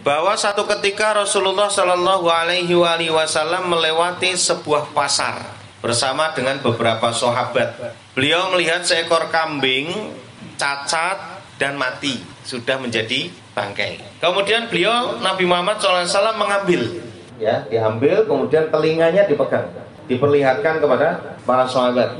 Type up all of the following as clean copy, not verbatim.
bahwa satu ketika Rasulullah Shallallahu Alaihi Wasallam melewati sebuah pasar bersama dengan beberapa sahabat. Beliau melihat seekor kambing cacat dan mati, sudah menjadi bangkai. Kemudian beliau, Nabi Muhammad SAW, mengambil, ya, diambil, kemudian telinganya dipegang, diperlihatkan kepada para sahabat.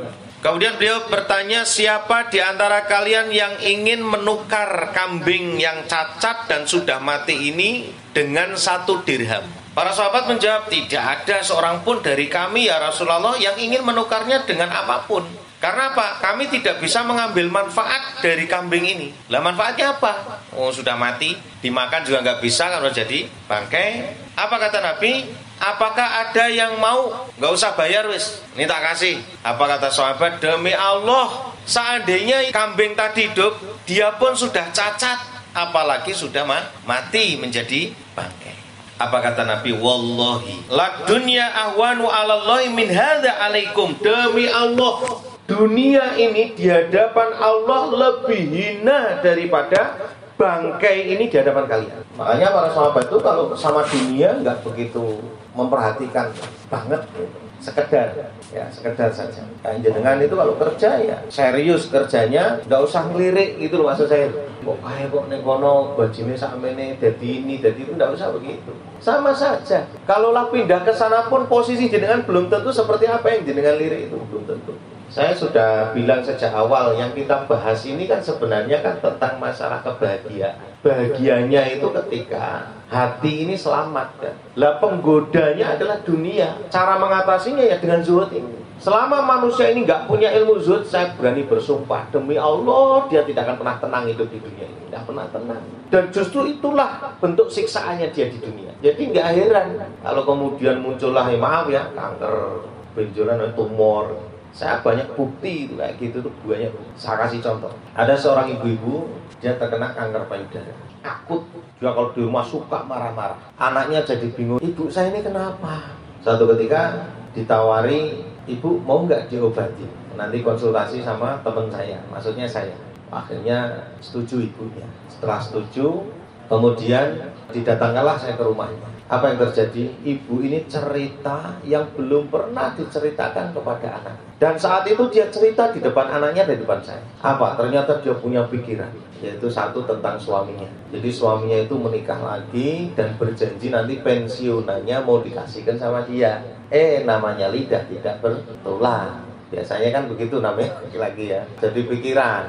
Kemudian beliau bertanya, siapa di antara kalian yang ingin menukar kambing yang cacat dan sudah mati ini dengan 1 dirham? Para sahabat menjawab, tidak ada seorang pun dari kami ya Rasulullah yang ingin menukarnya dengan apapun. Karena apa? Kami tidak bisa mengambil manfaat dari kambing ini. Lah manfaatnya apa? Oh, sudah mati, dimakan juga nggak bisa kalau jadi bangkai. Apa kata Nabi? Apakah ada yang mau? Nggak usah bayar wis, ini tak kasih. Apa kata sahabat? Demi Allah, seandainya kambing tadi hidup, dia pun sudah cacat, apalagi sudah mati menjadi bangkai. Apa kata Nabi? Wallahi la dunya ahwanu 'alallahi min hadza 'alaikum. Demi Allah, dunia ini di hadapan Allah lebih hina daripada bangkai ini di hadapan kalian. Makanya para sahabat itu kalau sama dunia nggak begitu memperhatikan banget gitu. Sekedar saja. Kayak jenengan itu kalau kerja ya serius kerjanya, nggak usah ngelirik gitu loh maksud saya. Kok ning kono bajine sakmene dadi ini dadi itu, nggak usah begitu. Sama saja. Kalau lah pindah ke sana pun posisi jenengan belum tentu seperti apa yang jenengan lirik itu, belum tentu. Saya sudah bilang sejak awal, yang kita bahas ini kan sebenarnya kan tentang masalah kebahagiaan. Bahagianya itu ketika hati ini selamat kan. Lah penggodanya adalah dunia. Cara mengatasinya ya dengan zuhud ini. Selama manusia ini nggak punya ilmu zuhud, saya berani bersumpah demi Allah dia tidak akan pernah tenang hidup di dunia ini. Tidak pernah tenang. Dan justru itulah bentuk siksaannya dia di dunia. Jadi nggak heran kalau kemudian muncullah, maaf ya, kanker, benjolan, tumor. Saya banyak bukti itu kayak gitu tuh banyak. Saya kasih contoh. Ada seorang ibu-ibu, dia terkena kanker payudara. Akut. Dia kalau di rumah suka marah-marah. Anaknya jadi bingung. Ibu saya ini kenapa? Satu ketika ditawari, ibu mau nggak diobati? Nanti konsultasi sama teman saya. Maksudnya saya. Akhirnya setuju ibunya. Setelah setuju, kemudian didatangkanlah saya ke rumahnya. Apa yang terjadi? Ibu ini cerita yang belum pernah diceritakan kepada anak. Dan saat itu dia cerita di depan anaknya dan di depan saya. Apa? Ternyata dia punya pikiran, yaitu satu tentang suaminya. Jadi suaminya itu menikah lagi dan berjanji nanti pensiunannya mau dikasihkan sama dia. Namanya lidah tidak bertulang. Biasanya kan begitu namanya lagi ya. Jadi pikiran,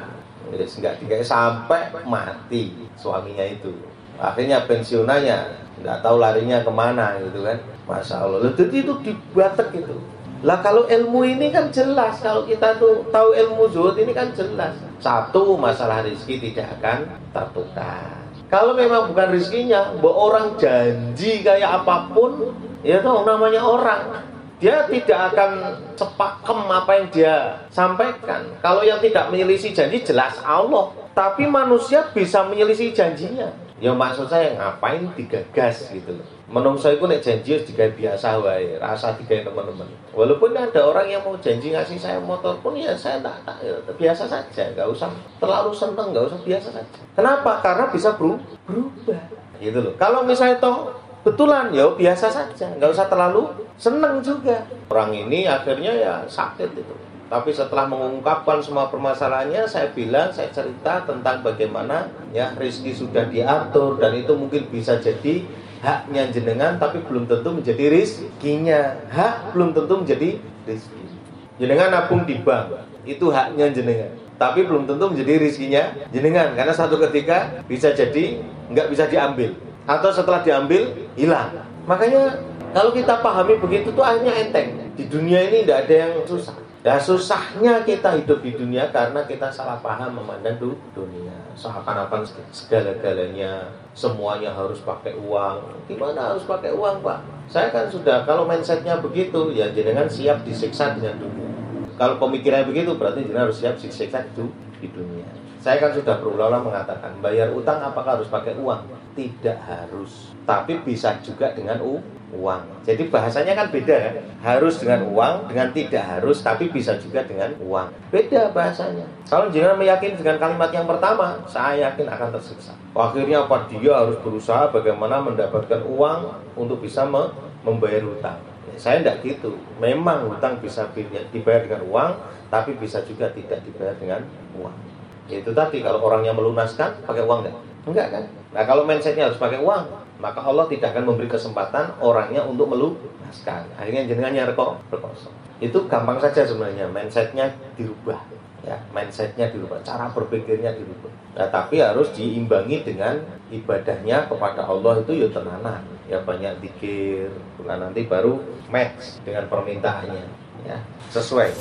enggak dikai sampai mati suaminya itu. Akhirnya pensiunannya nggak tahu larinya kemana gitu kan. Masya Allah. Jadi itu dibatek gitu. Lah kalau ilmu ini kan jelas. Kalau kita tuh tahu ilmu zuhud ini kan jelas. Satu, masalah rezeki tidak akan tertukar. Kalau memang bukan rezekinya, orang janji kayak apapun, ya tuh namanya orang. Dia tidak akan sepakem apa yang dia sampaikan. Kalau yang tidak menyelisih janji jelas Allah. Tapi manusia bisa menyelisih janjinya. Ya maksud saya ngapain digagas gitu loh. Menungso iku nek janji wis digawe biasa wae, rasa digawe teman-teman. Walaupun ada orang yang mau janji ngasih saya motor pun ya saya tak biasa saja, enggak usah terlalu seneng, enggak usah, biasa saja. Kenapa? Karena bisa berubah. Gitu loh. Kalau misalnya toh betulan ya biasa saja, enggak usah terlalu seneng juga. Orang ini akhirnya ya sakit itu. Tapi setelah mengungkapkan semua permasalahannya, saya cerita tentang bagaimana ya rezeki sudah diatur dan itu mungkin bisa jadi haknya jenengan, tapi belum tentu menjadi rezekinya. Hak belum tentu menjadi rezeki. Jenengan nabung di bank, itu haknya jenengan, tapi belum tentu menjadi rezekinya jenengan, karena satu ketika bisa jadi nggak bisa diambil, atau setelah diambil hilang. Makanya kalau kita pahami begitu tuh akhirnya enteng. Di dunia ini tidak ada yang susah. Dan susahnya kita hidup di dunia karena kita salah paham memandang dunia. Seakan-akan segala-galanya semuanya harus pakai uang. Gimana harus pakai uang, Pak? Saya kan sudah, kalau mindsetnya begitu, ya jenengan siap disiksa dengan dunia. Kalau pemikirannya begitu, berarti jenengan harus siap disiksa di dunia. Saya kan sudah berulang-ulang mengatakan, bayar utang apakah harus pakai uang? Tidak harus. Tapi bisa juga dengan uang. Jadi bahasanya kan beda kan? Harus dengan uang, dengan tidak harus, tapi bisa juga dengan uang. Beda bahasanya. Kalau jangan meyakini dengan kalimat yang pertama, saya yakin akan tersiksa. Akhirnya apa? Dia harus berusaha bagaimana mendapatkan uang untuk bisa membayar hutang. Saya tidak gitu. Memang hutang bisa dibayar dengan uang, tapi bisa juga tidak dibayar dengan uang. Itu tadi, kalau orangnya melunaskan, pakai uang enggak? Enggak kan? Nah kalau mindsetnya harus pakai uang, maka Allah tidak akan memberi kesempatan orangnya untuk melunaskan. Akhirnya jenengan nyarko berkosong. Itu gampang saja sebenarnya, mindsetnya dirubah. Ya, mindsetnya dirubah, cara berpikirnya dirubah. Nah, tapi harus diimbangi dengan ibadahnya kepada Allah itu ya tenanan, ya banyak zikir. Nah nanti baru match dengan permintaannya, ya sesuai.